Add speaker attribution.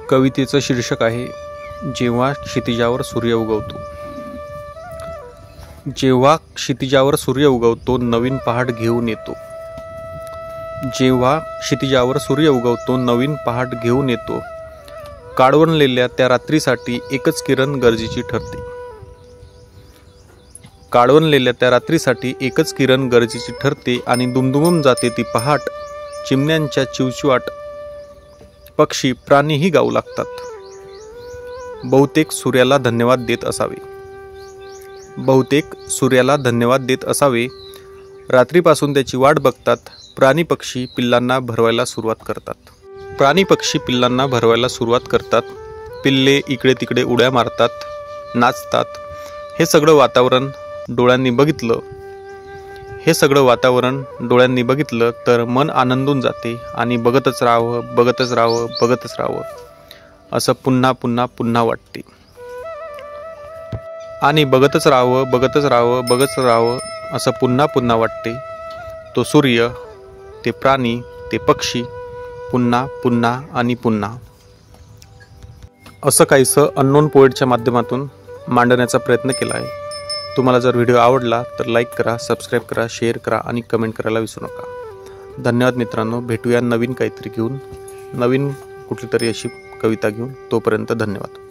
Speaker 1: कवितेचं शीर्षक आहे जेव्हा क्षितिजावर सूर्य उगवतो। जेव्हा क्षितिजावर सूर्य उगवतो नवीन पहाट घेऊन येतो। जेव्हा क्षितिजावर सूर्य उगवतो नवीन पहाट घेऊन येतो। काळवंडलेल्या त्या रात्रीसाठी एकच किरण गरजेची ठरते। काळवंडलेल्या त्या रात्रीसाठी एकच किरण गरजेची ठरते आणि दुमदुमून जाते ती पहाट। चिमण्यांच्या चिवचिवाट पक्षी प्राणीही गाऊ लागतात। बहुतेक सूर्याला धन्यवाद देत असावे। बहुतेक सूर्याला धन्यवाद देत असावे। रात्रीपासून त्याची वाट बघतात। प्राणी पक्षी पिल्लांना भरवायला सुरुवात करतात। प्राणी पक्षी पिल्लांना भरवायला सुरुवात करतात। पिल्ले इकडे तिकडे उड्या मारतात, नाचतात। हे सगळं वातावरण डोळ्यांनी बघितलं तर मन आनंदून जाते आणि बघतच राहावं असं पुन्हा पुन्हा पुन्हा वाटते। आणि बघतच राहावं असं पुन्हा पुन्हा वाटते। तो सूर्य, ते प्राणी, ते पक्षी, पुन्हा पुन्हा आणि पुन्हा असं काहीसं अननोन पोएटच्या माध्यमातून मांडण्याचा प्रयत्न केला आहे। तुम्हाला जर व्हिडिओ आवडला तर लाईक करा, सबस्क्राईब करा, शेअर करा आणि कमेंट करायला विसरू नका। धन्यवाद मित्रांनो। भेटूया नवीन काहीतरी घेऊन, नवीन कुठली तरी अशी कविता घेऊन। तोपर्यंत धन्यवाद।